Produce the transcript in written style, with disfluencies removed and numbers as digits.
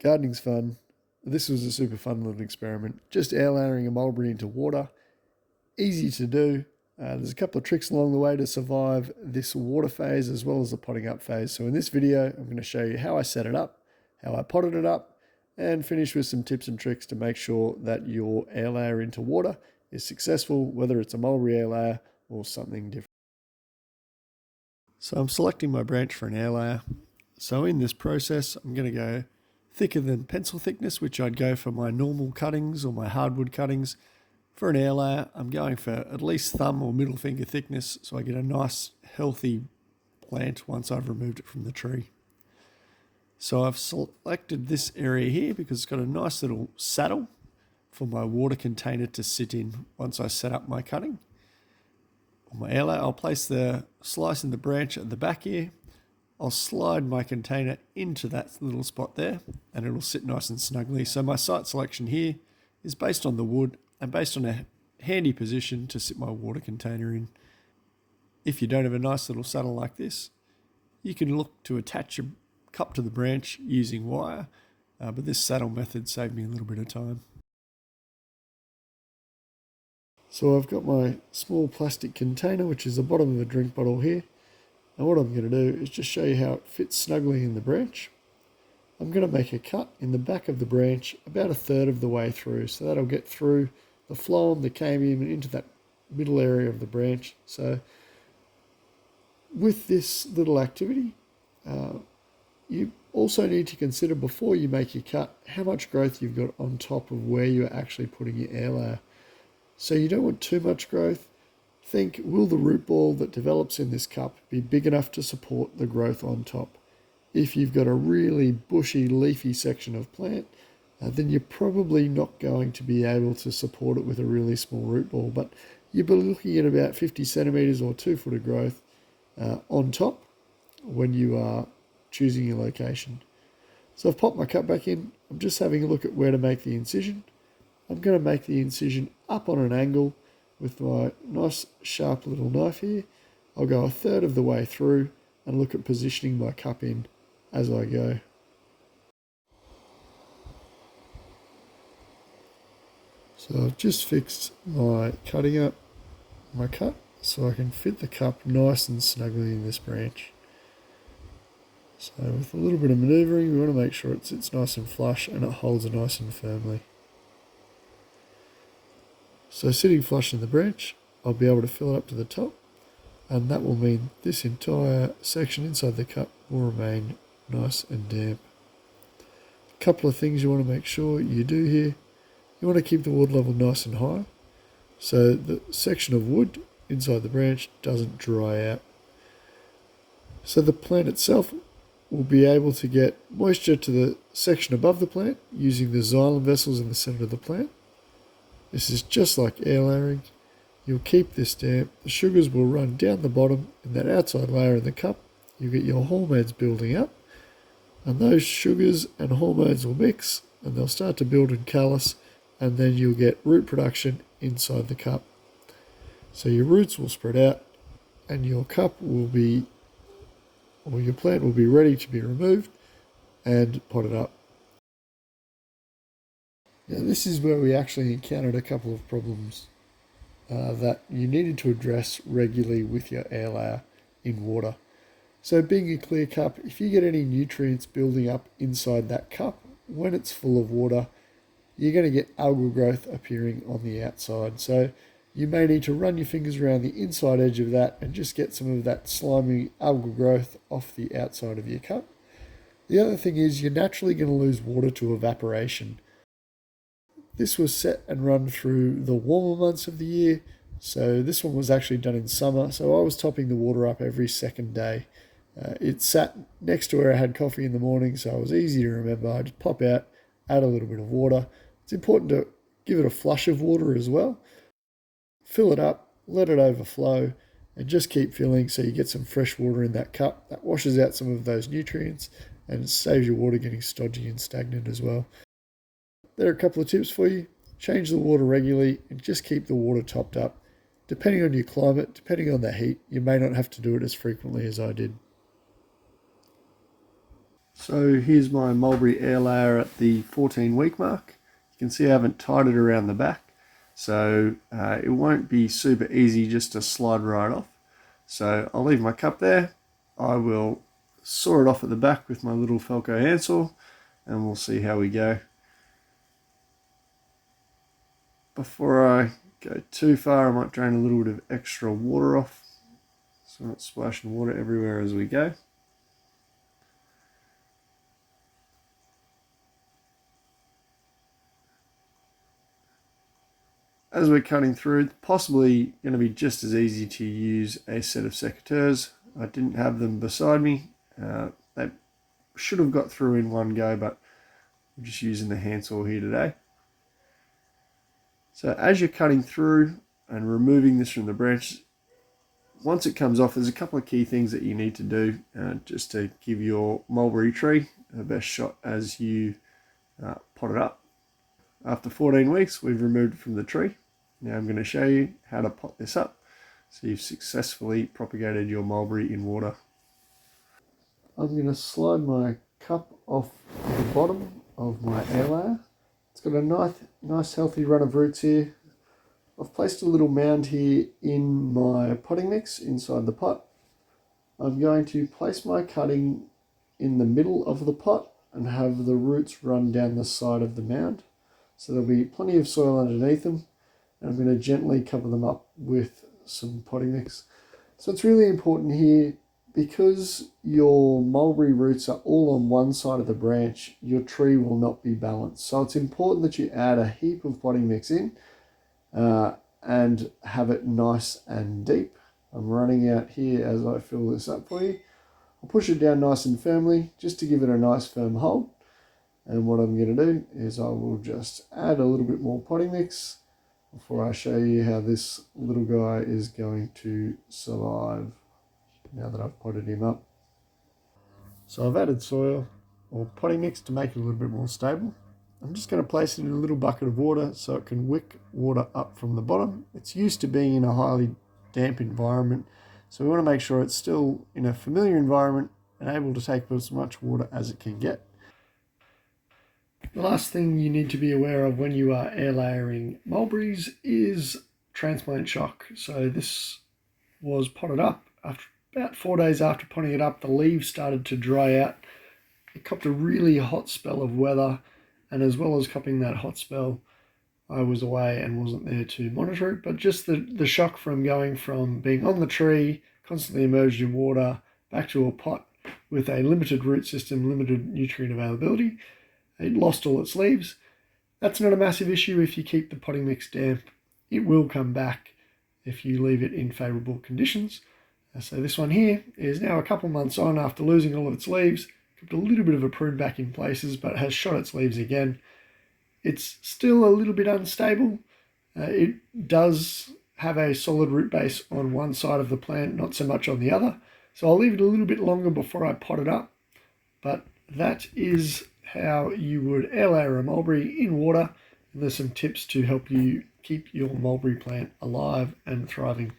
gardening's fun. This was a super fun little experiment. Just air layering a mulberry into water. Easy to do. There's a couple of tricks along the way to survive this water phase as well as the potting up phase. So in this video, I'm going to show you how I set it up, how I potted it up, and finish with some tips and tricks to make sure that your air layer into water is successful, whether it's a mulberry air layer or something different. So I'm selecting my branch for an air layer. So in this process, I'm going to go thicker than pencil thickness, which I'd go for my normal cuttings or my hardwood cuttings. For an air layer, I'm going for at least thumb or middle finger thickness so I get a nice healthy plant once I've removed it from the tree. So I've selected this area here because it's got a nice little saddle for my water container to sit in once I set up my cutting. On my air layer, I'll place the slice in the branch at the back here. I'll slide my container into that little spot there and it'll sit nice and snugly. So my site selection here is based on the wood and based on a handy position to sit my water container in. If you don't have a nice little saddle like this, you can look to attach your cup to the branch using wire, but this saddle method saved me a little bit of time. So I've got my small plastic container, which is the bottom of a drink bottle here. And what I'm going to do is just show you how it fits snugly in the branch. I'm going to make a cut in the back of the branch about 1/3 of the way through. So that'll get through the phloem, the cambium, and into that middle area of the branch. So with this little activity, you also need to consider before you make your cut how much growth you've got on top of where you're actually putting your air layer. So you don't want too much growth. Think, will the root ball that develops in this cup be big enough to support the growth on top? If you've got a really bushy, leafy section of plant, then you're probably not going to be able to support it with a really small root ball. But you'll be looking at about 50 centimetres or 2 foot of growth on top when you are choosing your location. So I've popped my cup back in. I'm just having a look at where to make the incision. I'm going to make the incision up on an angle with my nice sharp little knife here. I'll go 1/3 of the way through and look at positioning my cup in as I go. So I've just fixed my cutting up, my cut, so I can fit the cup nice and snugly in this branch. So with a little bit of manoeuvring, we want to make sure it sits nice and flush and it holds nice and firmly. So sitting flush in the branch, I'll be able to fill it up to the top, and that will mean this entire section inside the cup will remain nice and damp. A couple of things you want to make sure you do here. You want to keep the water level nice and high, so the section of wood inside the branch doesn't dry out. So the plant itself will be able to get moisture to the section above the plant using the xylem vessels in the center of the plant. This is just like air layering. You'll keep this damp. The sugars will run down the bottom in that outside layer in the cup. You'll get your hormones building up, and those sugars and hormones will mix and they'll start to build in callus, and then you'll get root production inside the cup. So your roots will spread out and your cup will be, or your plant will be ready to be removed and potted up. Now this is where we actually encountered a couple of problems that you needed to address regularly with your air layer in water. So being a clear cup, if you get any nutrients building up inside that cup, when it's full of water, you're going to get algal growth appearing on the outside. So you may need to run your fingers around the inside edge of that and just get some of that slimy algal growth off the outside of your cup. The other thing is you're naturally going to lose water to evaporation. This was set and run through the warmer months of the year, so this one was actually done in summer, so I was topping the water up every second day. It sat next to where I had coffee in the morning, so it was easy to remember. I just pop out, add a little bit of water. It's important to give it a flush of water as well. Fill it up, let it overflow, and just keep filling so you get some fresh water in that cup. That washes out some of those nutrients and saves your water getting stodgy and stagnant as well. There are a couple of tips for you. Change the water regularly and just keep the water topped up. Depending on your climate, depending on the heat, you may not have to do it as frequently as I did. So here's my mulberry air layer at the 14-week mark. You can see I haven't tied it around the back, so it won't be super easy just to slide right off. So I'll leave my cup there. I will saw it off at the back with my little Felco handsaw, and we'll see how we go. Before I go too far, I might drain a little bit of extra water off, so I'm not splashing water everywhere as we go. As we're cutting through, it's possibly going to be just as easy to use a set of secateurs. I didn't have them beside me. They should have got through in one go, but I'm just using the handsaw here today. So as you're cutting through and removing this from the branch, once it comes off, there's a couple of key things that you need to do just to give your mulberry tree the best shot as you pot it up. After 14 weeks, we've removed it from the tree. Now I'm going to show you how to pot this up so you've successfully propagated your mulberry in water. I'm going to slide my cup off the bottom of my air layer. It's got a nice healthy run of roots here. I've placed a little mound here in my potting mix inside the pot. I'm going to place my cutting in the middle of the pot and have the roots run down the side of the mound. So there'll be plenty of soil underneath them, and I'm going to gently cover them up with some potting mix. So it's really important here, because your mulberry roots are all on one side of the branch, your tree will not be balanced. So it's important that you add a heap of potting mix in and have it nice and deep. I'm running out here as I fill this up for you. I'll push it down nice and firmly just to give it a nice firm hold. And what I'm going to do is I will just add a little bit more potting mix before I show you how this little guy is going to survive now that I've potted him up. So I've added soil or potting mix to make it a little bit more stable. I'm just going to place it in a little bucket of water so it can wick water up from the bottom. It's used to being in a highly damp environment, so we want to make sure it's still in a familiar environment and able to take as much water as it can get. The last thing you need to be aware of when you are air layering mulberries is transplant shock. So this was potted up. After about 4 days after potting it up, the leaves started to dry out. It copped a really hot spell of weather, and as well as copping that hot spell, I was away and wasn't there to monitor it. But just the shock from going from being on the tree, constantly immersed in water, back to a pot with a limited root system, limited nutrient availability, it lost all its leaves. That's not a massive issue if you keep the potting mix damp. It will come back if you leave it in favourable conditions. So this one here is now a couple months on after losing all of its leaves. Kept a little bit of a prune back in places, but has shot its leaves again. It's still a little bit unstable. It does have a solid root base on one side of the plant, not so much on the other. So I'll leave it a little bit longer before I pot it up. But that is how you would air layer a mulberry in water. And there's some tips to help you keep your mulberry plant alive and thriving.